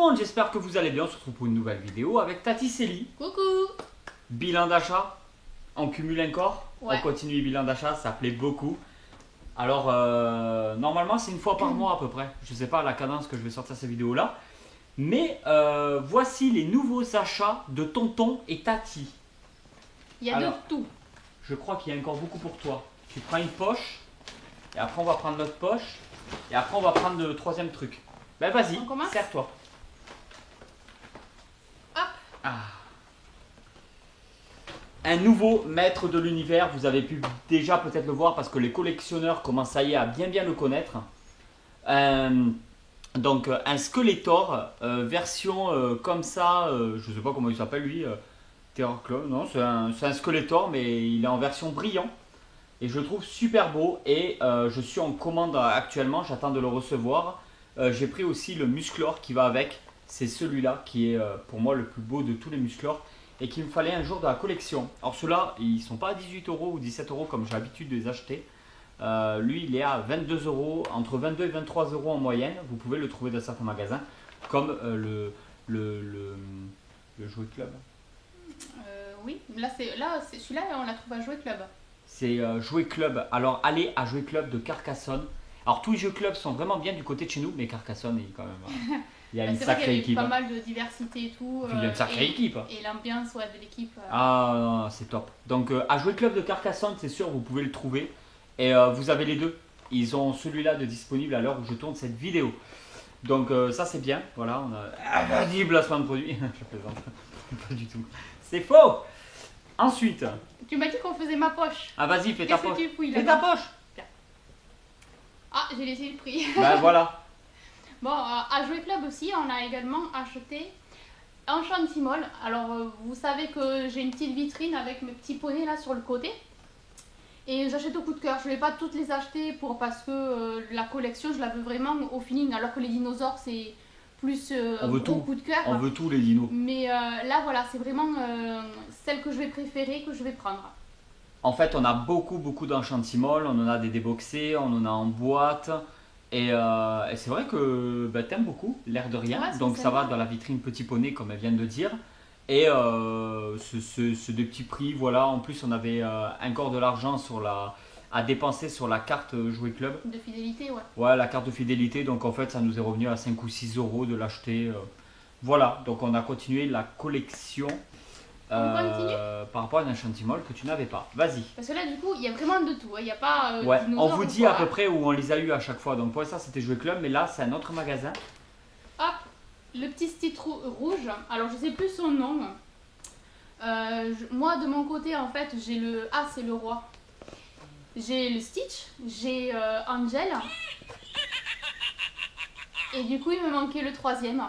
monde, j'espère que vous allez bien. On se retrouve pour une nouvelle vidéo avec Tati Célie. Coucou. Bilan d'achat, on cumule encore, Ouais. on continue bilan d'achat, ça plaît beaucoup. Alors normalement c'est une fois par mois à peu près. Je sais pas la cadence que je vais sortir ces vidéos là. Mais voici les nouveaux achats de Tonton et Tati. Il y a Alors, de tout. Je crois qu'il y a encore beaucoup pour toi. Tu prends une poche, et après on va prendre l'autre poche, et après on va prendre le troisième truc. Ben vas-y, On commence? serre-toi. Hop. Ah. Un nouveau maître de l'univers, vous avez pu déjà peut-être le voir parce que les collectionneurs commencent ça y est à bien le connaître. Donc un Skeletor, version comme ça, je sais pas comment il s'appelle lui, Terror Club, non c'est un Skeletor mais il est en version brillant. Et je le trouve super beau et je suis en commande actuellement, j'attends de le recevoir. J'ai pris aussi le Musclor qui va avec, c'est celui-là qui est pour moi le plus beau de tous les Musclors et qu'il me fallait un jour de la collection. Alors ceux-là, ils sont pas à 18 € ou 17 € comme j'ai l'habitude de les acheter. Lui, il est à 22 €, entre 22 et 23 € en moyenne. Vous pouvez le trouver dans certains magasins, comme le Jouet Club. Oui, là celui-là on l'a trouvé à Jouet Club. C'est Jouet Club. Alors allez à Jouet Club de Carcassonne. Alors tous les jeux clubs sont vraiment bien du côté de chez nous, mais Carcassonne est quand même. Il y a une C'est vrai sacrée qu'il y a équipe. pas mal de diversité et tout. Puis il y a une sacrée équipe. Et l'ambiance de l'équipe. Ah non, c'est top. Donc à Jouet Club de Carcassonne, c'est sûr, vous pouvez le trouver. Et vous avez les deux. Ils ont celui-là de disponible à l'heure où je tourne cette vidéo. Donc ça c'est bien. Voilà, on a. Ah, vas-y, placement de produit. Je plaisante. Pas du tout. C'est faux. Ensuite. Tu m'as dit qu'on faisait ma poche. Ah vas-y, fais ta Qu'est-ce poche. que tu fouilles Fais là-dedans? ta poche. Ah, j'ai laissé le prix. Ben voilà. Bon, à Jouet Club aussi, on a également acheté Enchantimals. Alors, vous savez que j'ai une petite vitrine avec mes petits poneys là sur le côté. Et j'achète au coup de cœur. Je ne vais pas toutes les acheter parce que la collection, je la veux vraiment au feeling. Alors que les dinosaures, c'est plus On veut au tout. coup de cœur. On veut tous les dinos. Mais là, voilà, c'est vraiment celle que je vais préférer, que je vais prendre. En fait, on a beaucoup d'Enchantimals, on en a des déboxés, on en a en boîte. Et c'est vrai que bah, t'aimes beaucoup, l'air de rien. Ouais, c'est Donc ça sympa. va dans la vitrine Petit Poney, comme elle vient de dire. Et c'est des petits prix, voilà. En plus, on avait encore de l'argent à dépenser sur la carte Jouet Club. De fidélité, ouais. Ouais, la carte de fidélité. Donc en fait, ça nous est revenu à 5 ou 6 € de l'acheter. Voilà, donc on a continué la collection. On continue Par rapport à un Enchantimal que tu n'avais pas. Vas-y. Parce que là, du coup, il y a vraiment de tout. Il n'y a pas Ouais, on dinosaures vous ou dit quoi. à peu près où on les a eu à chaque fois. Donc pour ça c'était Jouet Club, mais là c'est un autre magasin. Hop, le petit Stitch rouge. Alors, je sais plus son nom. Moi, de mon côté, en fait, j'ai le... Ah, c'est le roi. J'ai le Stitch, j'ai Angel. Et du coup, il me manquait le troisième.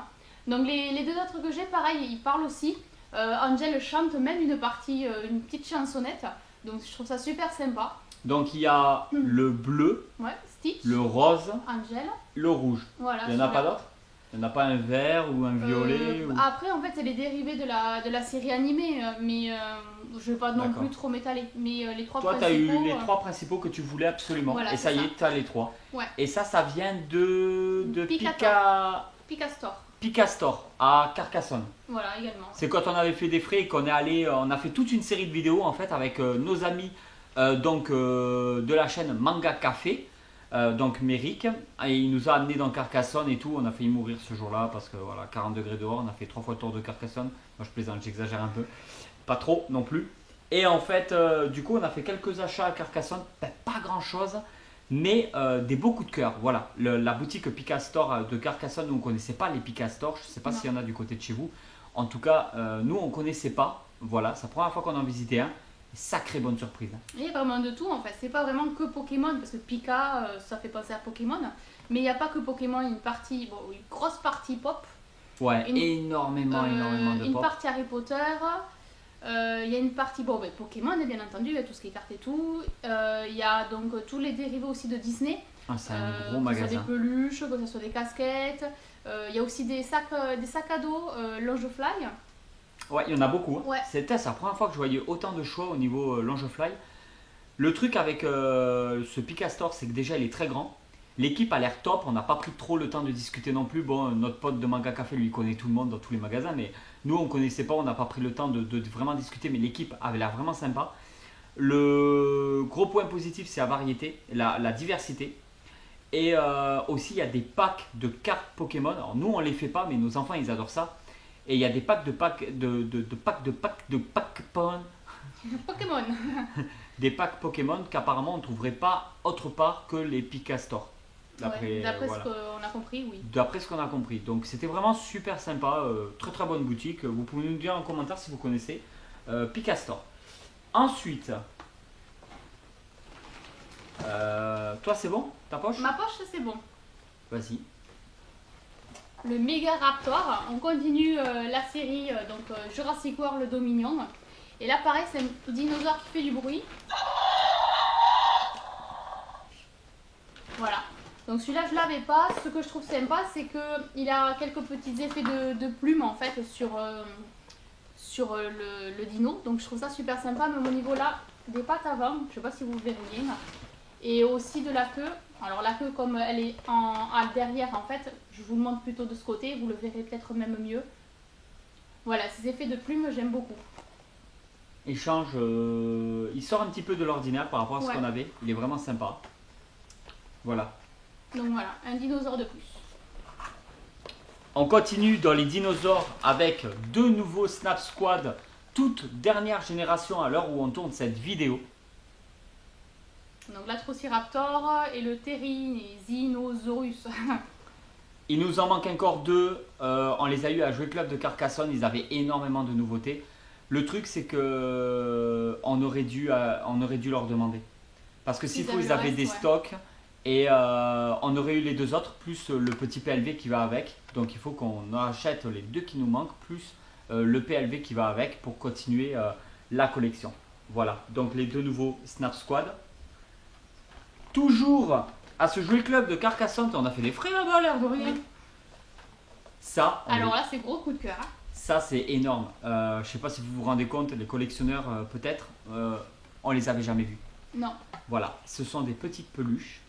Donc, les deux autres que j'ai, pareil, ils parlent aussi. Angel chante même une partie, une petite chansonnette. Donc, je trouve ça super sympa. Donc il y a le bleu, Ouais, Stitch, le rose, Angel. le rouge. Voilà. Il n'y en a celui-là. pas d'autres? Il n'y en a pas un vert ou un violet ou... Après, en fait, c'est les dérivés de la série animée, mais je ne vais pas non D'accord. plus trop m'étaler. Mais les trois Toi tu as principaux. eu les trois principaux que tu voulais absolument. Voilà, et ça c'est y ça. est, tu as les trois. Ouais. Et ça vient de Picator. Picastor. Picastor à Carcassonne. Voilà, également. C'est quand on avait fait des frais et qu'on est allé, on a fait toute une série de vidéos en fait avec nos amis de la chaîne Manga Café, donc Méric, et il nous a amené dans Carcassonne et tout. On a failli mourir ce jour-là parce que voilà, 40 degrés dehors, on a fait 3 fois le tour de Carcassonne. Moi je plaisante, j'exagère un peu, pas trop non plus. Et en fait, du coup, on a fait quelques achats à Carcassonne, pas grand-chose. Mais des beaux coups de cœur, voilà. La boutique Picastor de Carcassonne, nous on ne connaissait pas les Picastor, je ne sais pas Non. s'il y en a du côté de chez vous. En tout cas, nous on ne connaissait pas, voilà, c'est la première fois qu'on en visitait un. Sacrée bonne surprise. Il y a vraiment de tout en fait. C'est pas vraiment que Pokémon, parce que Pika, ça fait penser à Pokémon. Mais il n'y a pas que Pokémon, il y a une partie, bon, une grosse partie pop. Ouais, Une- énormément de une pop. partie Harry Potter. Il y a une partie bon, ben, Pokémon, bien entendu, il y a tout ce qui est cartes et tout. Il y a donc tous les dérivés aussi de Disney. Ah, c'est un gros Que ce soit magasin. des peluches, que ce soit des casquettes. Il y a aussi des sacs à dos Longefly. Ouais, il y en a beaucoup. Hein. Ouais. C'est la première fois que je voyais autant de choix au niveau Longefly. Le truc avec ce Picastor, c'est que déjà il est très grand. L'équipe a l'air top, on n'a pas pris trop le temps de discuter non plus. Bon, notre pote de Manga Café, lui, connaît tout le monde dans tous les magasins, mais nous, on ne connaissait pas, on n'a pas pris le temps de vraiment discuter, mais l'équipe avait l'air vraiment sympa. Le gros point positif, c'est la variété, la diversité. Et aussi, il y a des packs de cartes Pokémon. Alors, nous, on ne les fait pas, mais nos enfants, ils adorent ça. Et il y a des packs de Pokémon. des packs Pokémon qu'apparemment, on ne trouverait pas autre part que les Picastore. D'après ce qu'on a compris, oui. D'après ce qu'on a compris. Donc c'était vraiment super sympa, très très bonne boutique. Vous pouvez nous dire en commentaire si vous connaissez Picastore. Ensuite, toi c'est bon? Ta poche? Ma poche, c'est bon. Vas-y. Le Mega Raptor, on continue la série Jurassic World Dominion. Et là pareil, c'est un dinosaure qui fait du bruit. Voilà. Donc celui-là je l'avais pas. Ce que je trouve sympa, c'est qu'il a quelques petits effets de plumes en fait sur le dino. Donc je trouve ça super sympa. Même au niveau là des pattes avant, je sais pas si vous verriez. Et aussi de la queue. Alors la queue comme elle est derrière en fait, je vous le montre plutôt de ce côté, vous le verrez peut-être même mieux. Voilà, ces effets de plumes j'aime beaucoup. Il change, il sort un petit peu de l'ordinaire par rapport à ce qu'on avait. Il est vraiment sympa. Voilà. Donc voilà, un dinosaure de plus. On continue dans les dinosaures avec deux nouveaux Snap Squad, toute dernière génération à l'heure où on tourne cette vidéo. Donc l'Atrociraptor et le Therizinosaurus. Il nous en manque encore deux. On les a eu à Jouet Club de Carcassonne. Ils avaient énormément de nouveautés. Le truc, c'est que on aurait dû leur demander. Parce que s'il faut, ils avaient des stocks. Et on aurait eu les deux autres, plus le petit PLV qui va avec. Donc il faut qu'on achète les deux qui nous manquent, plus le PLV qui va avec pour continuer la collection. Voilà, donc les deux nouveaux Snap Squad. Toujours à ce Jouet Club de Carcassonne, on a fait des frais là-bas, l'air de rien. Ça, alors là, c'est gros coup de cœur. Hein. Ça, c'est énorme. Je ne sais pas si vous vous rendez compte, les collectionneurs, peut-être, on les avait jamais vus. Non. Voilà, ce sont des petites peluches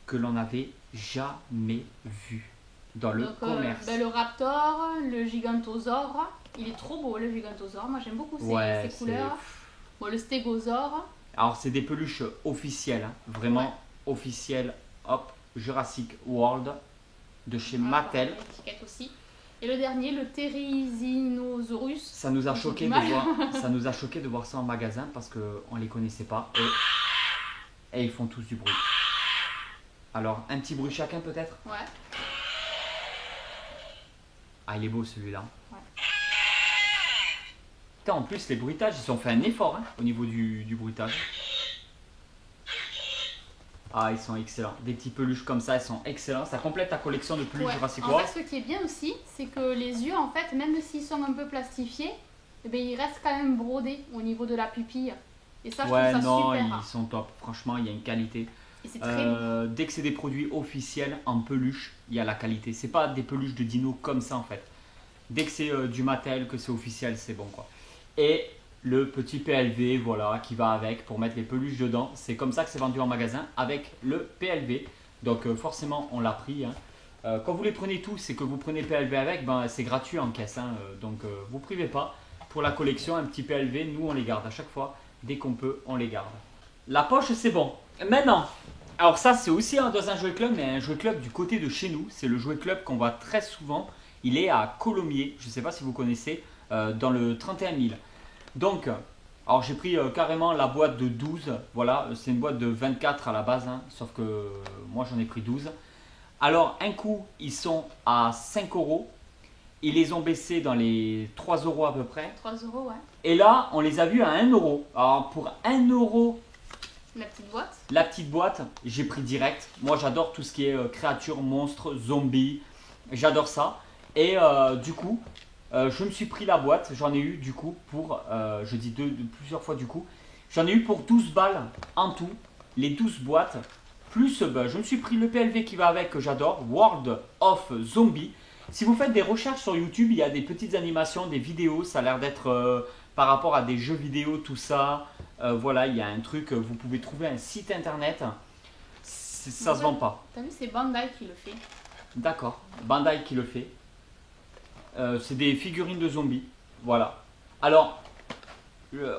que l'on n'avait jamais vues dans le commerce. Le Raptor, le Gigantosaure. Il est trop beau, le Gigantosaure. Moi, j'aime beaucoup ces couleurs. Bon, le Stégosaure. Alors, c'est des peluches officielles, hein, vraiment officielles. Hop, Jurassic World de chez Mattel. L'étiquette aussi. Et le dernier, le Therizinosaurus. Ça nous a choqué de voir ça en magasin parce qu'on ne les connaissait pas et ils font tous du bruit. Alors, un petit bruit chacun peut-être? Ouais. Ah, il est beau celui-là. Ouais. Putain, en plus, les bruitages, ils ont fait un effort hein, au niveau du bruitage. Ah, ils sont excellents. Des petits peluches comme ça, ils sont excellents. Ça complète ta collection de peluches Jurassic World. En fait, ce qui est bien aussi, c'est que les yeux, en fait, même s'ils sont un peu plastifiés, eh bien, ils restent quand même brodés au niveau de la pupille. Et ça, je trouve ça super. Ils sont top. Franchement, il y a une qualité. Et c'est très beau. Dès que c'est des produits officiels en peluche, il y a la qualité. C'est pas des peluches de dino comme ça en fait. Dès que c'est du Mattel, que c'est officiel, c'est bon quoi. Et le petit PLV, voilà, qui va avec pour mettre les peluches dedans. C'est comme ça que c'est vendu en magasin avec le PLV. Donc forcément, on l'a pris. Hein. Quand vous les prenez tous, c'est que vous prenez PLV avec, ben, c'est gratuit en caisse. Hein. Donc vous privez pas. Pour la collection, un petit PLV, nous on les garde à chaque fois. Dès qu'on peut, on les garde. La poche, c'est bon. Maintenant, alors ça c'est aussi dans un jouet club, mais un jouet club du côté de chez nous. C'est le jouet club qu'on voit très souvent. Il est à Colomiers, je ne sais pas si vous connaissez, dans le 31 000. Donc, alors j'ai pris carrément la boîte de 12. Voilà, c'est une boîte de 24 à la base, hein, sauf que moi j'en ai pris 12. Alors un coup, ils sont à 5 €. Ils les ont baissés dans les 3 € à peu près. 3 €, ouais. Et là, on les a vus à 1 €. Alors pour 1 €... La petite boîte. La petite boîte, j'ai pris direct. Moi, j'adore tout ce qui est créatures, monstres, zombies. J'adore ça. Et du coup, je me suis pris la boîte. J'en ai eu du coup pour, je dis plusieurs fois du coup. J'en ai eu pour 12 balles en tout. Les 12 boîtes. Plus, je me suis pris le PLV qui va avec, que j'adore. World of Zombie. Si vous faites des recherches sur YouTube, il y a des petites animations, des vidéos. Ça a l'air d'être par rapport à des jeux vidéo, tout ça. Voilà, il y a un truc, vous pouvez trouver un site internet. ça se vend pas. T'as vu, c'est Bandai qui le fait. D'accord, Bandai qui le fait. C'est des figurines de zombies. Voilà. Alors,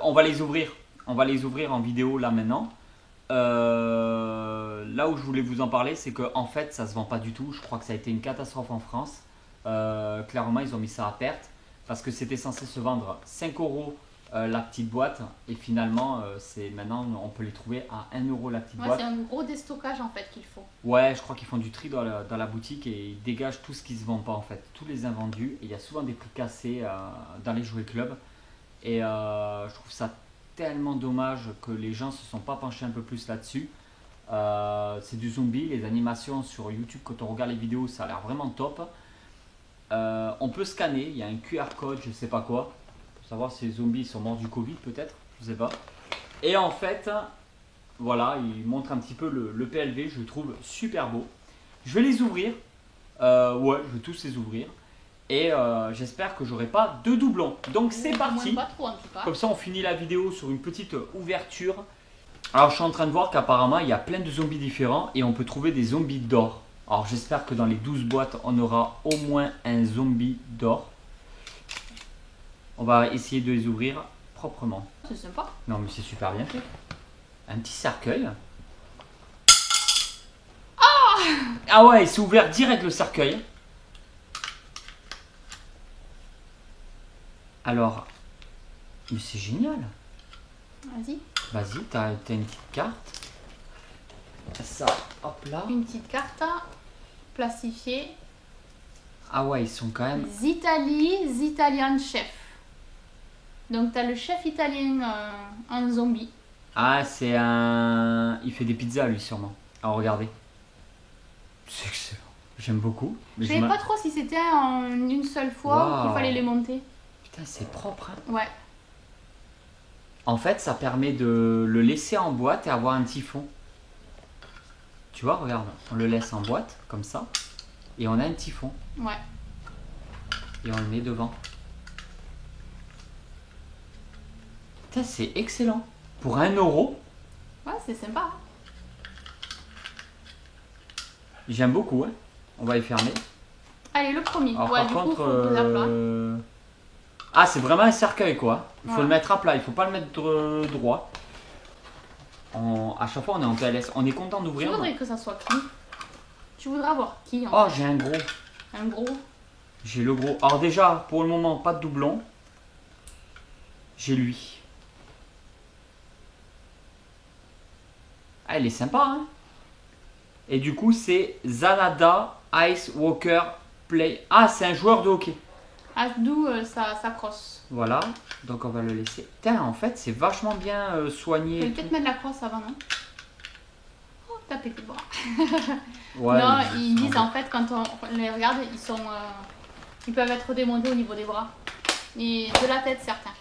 on va les ouvrir. On va les ouvrir en vidéo là maintenant. Là où je voulais vous en parler, c'est que en fait, ça se vend pas du tout. Je crois que ça a été une catastrophe en France. Clairement, ils ont mis ça à perte parce que c'était censé se vendre 5 € la petite boîte et finalement, maintenant on peut les trouver à 1 € la petite boîte. C'est un gros déstockage en fait qu'il faut. Ouais, je crois qu'ils font du tri dans la boutique et ils dégagent tout ce qui se vend pas en fait, tous les invendus. Et il y a souvent des prix cassés dans les jouets clubs. Et je trouve ça tellement dommage que les gens se sont pas penchés un peu plus là-dessus. C'est du zombie, les animations sur YouTube, quand on regarde les vidéos, ça a l'air vraiment top. On peut scanner, il y a un QR code, je sais pas quoi, pour savoir si les zombies sont morts du Covid peut-être, je sais pas. Et en fait, voilà, il montre un petit peu le PLV, je le trouve super beau. Je vais les ouvrir, ouais, je vais tous les ouvrir. Et j'espère que j'aurai pas de doublons. Donc c'est parti. Pas trop, en tout cas. Comme ça on finit la vidéo sur une petite ouverture. Alors je suis en train de voir qu'apparemment il y a plein de zombies différents et on peut trouver des zombies d'or. Alors j'espère que dans les 12 boîtes on aura au moins un zombie d'or. On va essayer de les ouvrir proprement. C'est sympa. Non mais c'est super bien fait. Un petit cercueil. Ah ouais, il s'est ouvert direct le cercueil. Alors, mais c'est génial. Vas-y. Vas-y, t'as une petite carte. Ça, hop là. Une petite carte plastifiée. Ah ouais, ils sont quand même... Italian chef. Donc t'as le chef italien en zombie. Ah, c'est un... Il fait des pizzas lui sûrement. Alors regardez. C'est excellent. J'aime beaucoup. Je savais pas trop si c'était en une seule fois ou qu'il fallait les monter. Putain, c'est propre. Hein. Ouais. En fait, ça permet de le laisser en boîte et avoir un petit fond. Tu vois, regarde, on le laisse en boîte, comme ça. Et on a un petit fond. Ouais. Et on le met devant. Putain, c'est excellent. Pour 1 €. Ouais, c'est sympa. J'aime beaucoup. Hein. On va les fermer. Allez, le premier. Alors, ouais, par du contre, coup, faut le poser à plat. Ah, c'est vraiment un cercueil, quoi. Il faut Ouais. le mettre à plat, il faut pas le mettre droit. À chaque fois, on est en PLS. On est content Tu d'ouvrir. voudrais que ça soit qui? Tu voudrais avoir qui Oh, j'ai un gros. Un gros. J'ai le gros. Alors déjà, pour le moment, pas de doublon. J'ai lui. Ah, il est sympa, hein. Et du coup, c'est Zanada Ice Walker Play. Ah, c'est un joueur de hockey. Ah, d'où ça crosse. Voilà, donc on va le laisser. Putain, en fait, c'est vachement bien soigné. Tu peux peut-être mettre la crosse avant, non? Oh, t'as pété le bras. Ouais, non, ils disent en fait, quand on les regarde, ils peuvent être démontés au niveau des bras. Et de la tête, certains.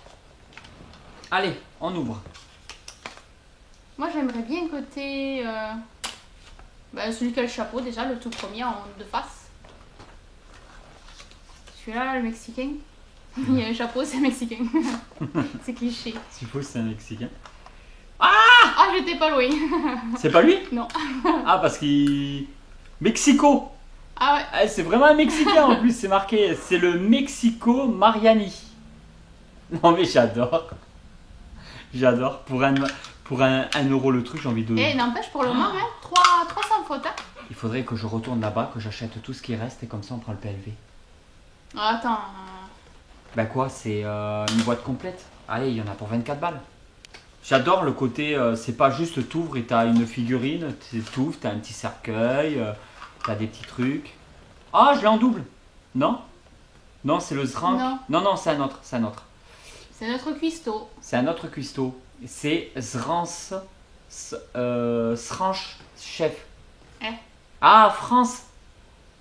Allez, on ouvre. Moi, j'aimerais bien que t'aies celui qui a le chapeau, déjà, le tout premier de face. Celui-là, le mexicain. Il y a un chapeau, c'est mexicain. C'est cliché. S'il faut, c'est un Mexicain. Ah, j'étais pas loin. C'est pas lui? Non. Ah, parce qu'il... Mexico. Ah ouais. Ah, c'est vraiment un Mexicain en plus, c'est marqué. C'est le Mexico Mariani. Non mais j'adore. J'adore. Pour un euro le truc, j'ai envie de... Et n'empêche, pour le moment, 300 fautes. Hein. Il faudrait que je retourne là-bas, que j'achète tout ce qui reste et comme ça on prend le PLV. Attends. Bah quoi, c'est une boîte complète. Allez, il y en a pour 24 balles. J'adore le côté, c'est pas juste t'ouvres et t'as une figurine, t'ouvres, t'as un petit cercueil, t'as des petits trucs. Ah, je l'ai en double. Non? Non, c'est le Zrank. Non, c'est un autre, c'est un autre. C'est notre cuistot. C'est un autre cuistot. C'est Sranch Chef. Ah, France.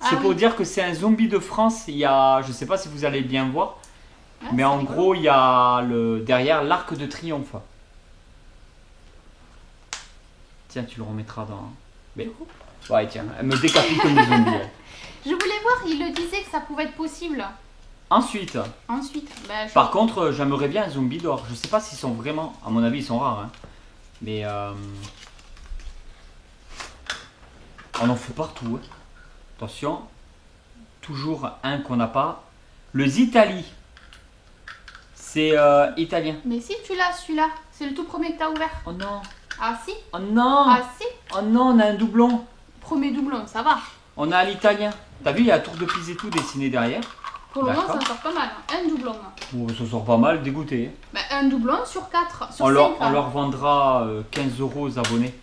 C'est pour dire que c'est un zombie de France. Il y a, je sais pas si vous allez bien voir, mais en gros, il y a derrière l'Arc de Triomphe. Tiens, tu le remettras dans... Mais... Ouais, tiens, elle me décapite comme des zombies. Je voulais voir, il le disait que ça pouvait être possible. Ensuite, par contre, j'aimerais bien un zombie d'or. Je sais pas s'ils sont vraiment... À mon avis, ils sont rares. Hein. Mais... On en fait partout. Hein. Attention. Toujours un qu'on n'a pas. Le Zitali. C'est italien. Mais si tu l'as celui-là, c'est le tout premier que t'as ouvert. Oh non. Ah si. Oh non. Ah si. Oh non, on a un doublon. Premier doublon, ça va. On a l'italien. T'as vu, il y a la tour de Pise et tout dessiné derrière. Pour le moment, D'accord. ça sort pas mal. Un doublon. Bon, ça sort pas mal, dégoûté. Hein. Ben, un doublon sur 4. Sur On 5. leur vendra 15 € aux abonnés.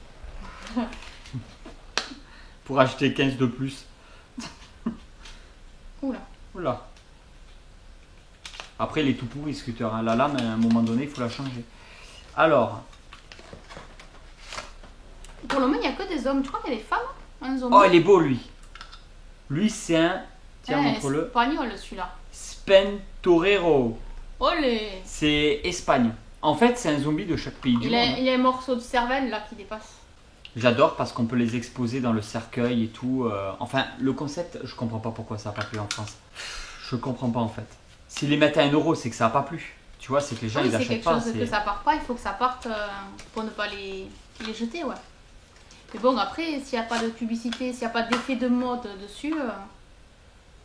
Pour acheter 15 de plus. Oula. Oula. Après, il est tout pourri, Scooter. Hein. La lame, à un moment donné, il faut la changer. Alors. Pour le moment, il n'y a que des hommes. Tu crois qu'il y a des femmes? Un zombie. Oh, il est beau, lui. Lui, c'est un. Tiens, C'est montre-le. espagnol celui-là. Spentorero. Olé. C'est Espagne. En fait, c'est un zombie de chaque pays du Il monde. y a un morceau de cervelle là qui dépasse. J'adore parce qu'on peut les exposer dans le cercueil et tout. Enfin, le concept, je comprends pas pourquoi ça n'a pas plu en France. Je comprends pas en fait. S'ils les mettent à 1 € c'est que ça n'a pas plu. Tu vois, c'est que les gens Oui, ils c'est achètent quelque pas. chose que ça part pas. Il faut que ça parte pour ne pas les jeter, ouais. Mais bon, après, s'il n'y a pas de publicité, s'il n'y a pas d'effet de mode dessus,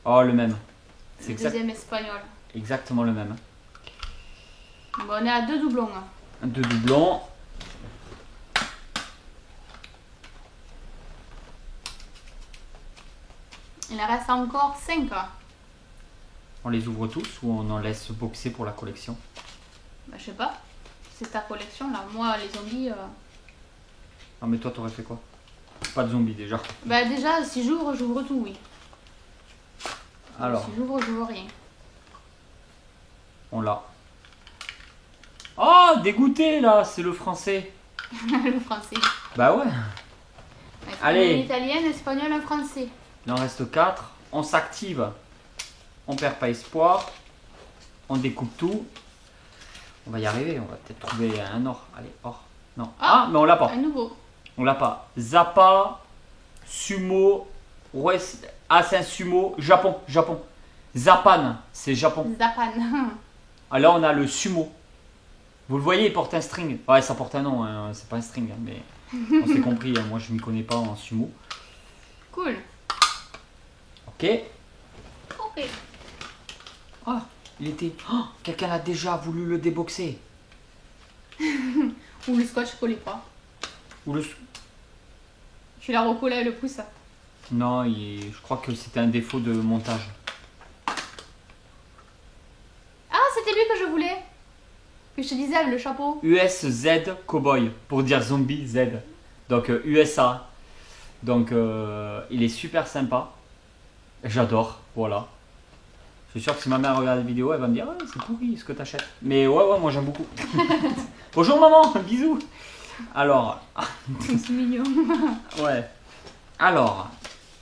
Oh, le même. le C'est deuxième espagnol. exactement le même. Bon, on est à 2 doublons. Hein. 2 doublons. Il en reste encore 5. On les ouvre tous ou on en laisse boxer pour la collection? Bah, je sais pas. C'est ta collection là. Moi, les zombies. Ah, mais toi, t'aurais fait quoi? Pas de zombies déjà. Bah, déjà, si j'ouvre tout, oui. Alors, Si j'ouvre rien. on l'a. Oh, dégoûté là, c'est le français. Le français. Bah ouais. Allez. Un italien, un espagnol, un français. Il en reste 4. On s'active. On perd pas espoir. On découpe tout. On va y arriver. On va peut-être trouver un or. Allez, or. Non. Ah, mais on l'a pas. Un nouveau. On l'a pas. Zappa, Sumo, West. Ah, c'est un sumo. Japon. Japon. Zapan, c'est Japon. Zapan. Ah, là, on a le sumo. Vous le voyez, il porte un string. Ouais, ça porte un nom. Hein. C'est pas un string. Hein, mais on s'est compris. Hein. Moi, je m'y connais pas en sumo. Cool. Ok. Ok. Ah, il était. Oh, quelqu'un a déjà voulu le déboxer. Ou le scotch collé pas. Ou le. Tu l'as recollé avec le pouce. Non, je crois que c'était un défaut de montage. Ah, c'était lui que je voulais. Que je te disais avec le chapeau. USZ Cowboy, pour dire zombie Z. Donc USA. Donc il est super sympa. J'adore, voilà. Je suis sûr que si ma mère regarde la vidéo, elle va me dire ah, c'est pourri ce que t'achètes. Mais ouais, moi j'aime beaucoup. Bonjour maman, bisous. Alors, C'est mignon. ouais. Alors,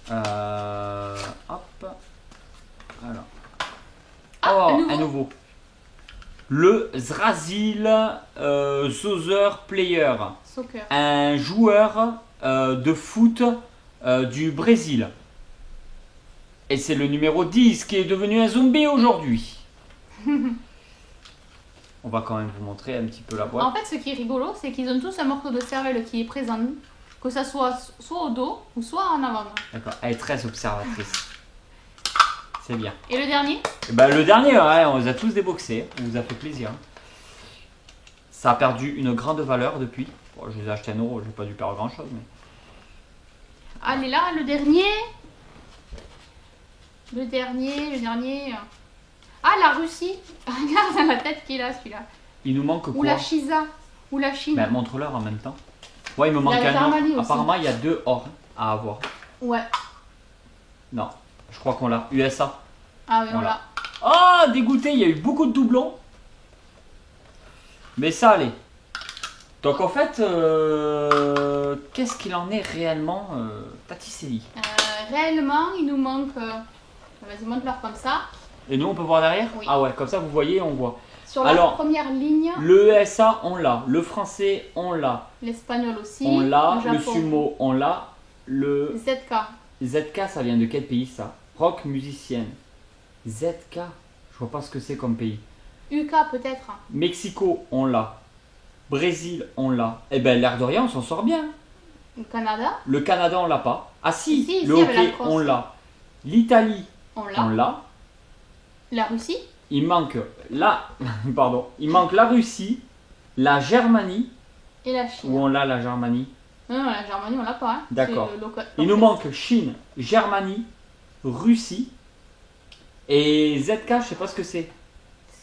hop. Alors. Ah, Oh, un un nouveau. Le Zrazil Soccer Player. Soccer. Un joueur de foot du Brésil. Et c'est le numéro 10 qui est devenu un zombie aujourd'hui. On va quand même vous montrer un petit peu la boîte. En fait, ce qui est rigolo, c'est qu'ils ont tous un morceau de cervelle qui est présent. Que ça soit au dos ou soit en avant. D'accord, elle est très observatrice. C'est bien. Et le dernier? Et ben, le dernier, ouais, on les a tous déboxés. On vous a fait plaisir. Ça a perdu une grande valeur depuis. Bon, je les ai achetés à 1 €, j'ai pas dû perdre grand chose. Mais... Allez là, le dernier. Le dernier. Ah, la Russie. Regarde la tête qu'il a celui-là. Il nous manque Ou quoi? la Shiza. Ou la Chine. Ben, montre-leur en même temps. Ouais, il me manque Il y a un le or. Armani aussi. Apparemment, il y a 2 or à avoir. Ouais. Non, je crois qu'on l'a. USA. Ah oui, on Voilà. l'a. Ah, dégoûté, il y a eu beaucoup de doublons. Mais ça allait. Donc en fait, qu'est-ce qu'il en est réellement, Taticelli? Réellement, il nous manque. Vas-y, montre-leur comme ça. Et nous, on peut voir derrière? Oui. Ah ouais, comme ça, vous voyez, on voit. Sur la Alors, première ligne, Le ESA, on l'a. Le français, on l'a. l'espagnol aussi. On l'a. le Le Japon. sumo, on l'a. Le ZK. ZK, ça vient de quel pays, ça? Rock musicienne. ZK, je vois pas ce que c'est comme pays. UK peut-être. Mexico, on l'a. Brésil, on l'a. Eh ben, l'air de rien, on s'en sort bien. Le Canada, Le Canada, on l'a pas. Ah si, Si, le si, avec la hockey, crosse. on l'a. L'Italie, on on l'a. l'a. La Russie, Il manque pardon, il manque la Russie, la Germanie, et la Chine. où on l'a la Germanie. Non, la Germanie, on l'a pas. Hein. D'accord. C'est le local. Il nous manque Chine, Germanie, Russie et ZK, je sais pas ce que c'est.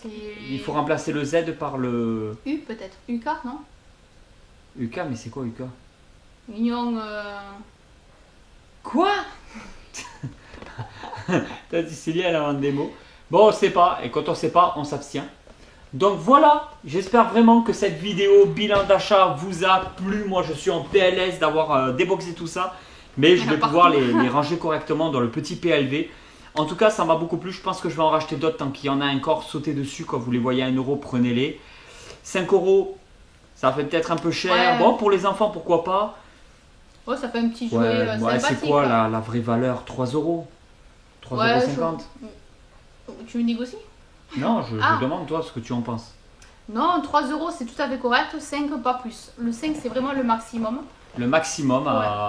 C'est Il faut remplacer le Z par le U peut-être. UK, non? UK, mais c'est quoi UK? Union. Quoi? T'as dit Célia, elle invente des mots. Bon, on sait pas, et quand on sait pas, on s'abstient. Donc voilà, j'espère vraiment que cette vidéo bilan d'achat vous a plu. Moi, je suis en PLS d'avoir déboxé tout ça, mais je vais pouvoir les ranger correctement dans le petit PLV. En tout cas, ça m'a beaucoup plu. Je pense que je vais en racheter d'autres tant qu'il y en a encore. Sautez dessus, quand vous les voyez à 1 euro, prenez-les. 5 euros, ça fait peut-être un peu cher. Ouais. Bon, pour les enfants, pourquoi pas. Oh, ça fait un petit jouet sympathique. C'est quoi hein. la vraie valeur? 3 euros? 3,50 Ouais, euros? Tu me négocies? Non, je Ah. demande toi ce que tu en penses. Non, 3 euros c'est tout à fait correct, 5 pas plus. Le 5 c'est vraiment le maximum. Le maximum,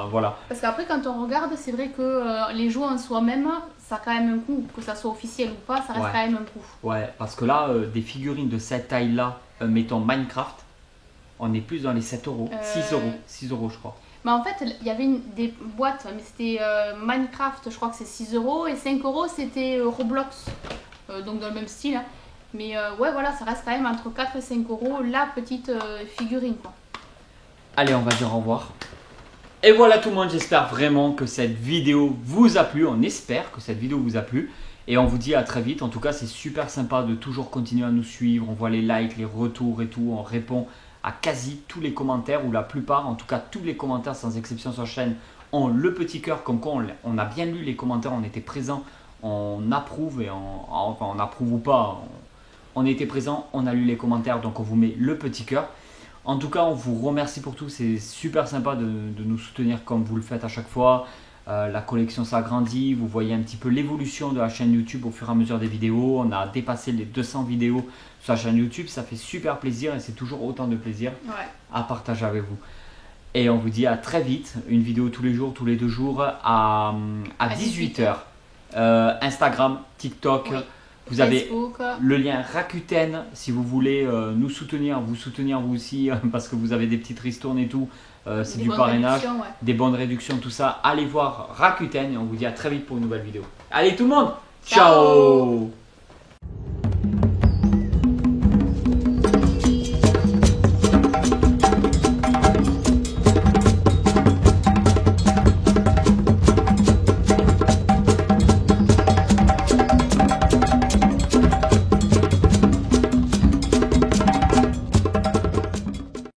voilà. Parce qu'après quand on regarde, c'est vrai que les jouets en soi-même, ça a quand même un coût. Que ça soit officiel ou pas, ça reste Ouais. quand même un coût. Ouais, parce que là, des figurines de cette taille-là, mettons Minecraft, on est plus dans les 7 euros. 6 euros. 6 euros, je crois. Mais en fait, il y avait des boîtes, mais c'était Minecraft, je crois que c'est 6 euros. Et 5 euros c'était Roblox. Donc dans le même style. Hein. Mais ouais, voilà, ça reste quand même entre 4 et 5 euros la petite figurine. Quoi. Allez, on va dire au revoir. Et voilà tout le monde, j'espère vraiment que cette vidéo vous a plu. On espère que cette vidéo vous a plu. Et on vous dit à très vite. En tout cas, c'est super sympa de toujours continuer à nous suivre. On voit les likes, les retours et tout. On répond à quasi tous les commentaires, ou la plupart, en tout cas tous les commentaires sans exception sur la chaîne, ont le petit cœur. Comme quoi on a bien lu les commentaires, on était présent, on approuve, enfin on approuve ou pas, on était présent, on a lu les commentaires, donc on vous met le petit cœur. En tout cas, on vous remercie pour tout, c'est super sympa de nous soutenir comme vous le faites à chaque fois. La collection s'agrandit, vous voyez un petit peu l'évolution de la chaîne YouTube au fur et à mesure des vidéos. On a dépassé les 200 vidéos sur la chaîne YouTube, ça fait super plaisir et c'est toujours autant de plaisir à partager avec vous. Et on vous dit à très vite, une vidéo tous les jours, tous les 2 jours à 18h. Instagram, TikTok, Oui. vous Facebook. avez le lien Rakuten si vous voulez nous soutenir, vous soutenir vous aussi parce que vous avez des petites ristournes et tout. C'est Des du bonnes parrainage, réductions, ouais. des bonnes réductions, tout ça. Allez voir Rakuten et on vous dit à très vite pour une nouvelle vidéo. Allez tout le monde, Ciao. ciao.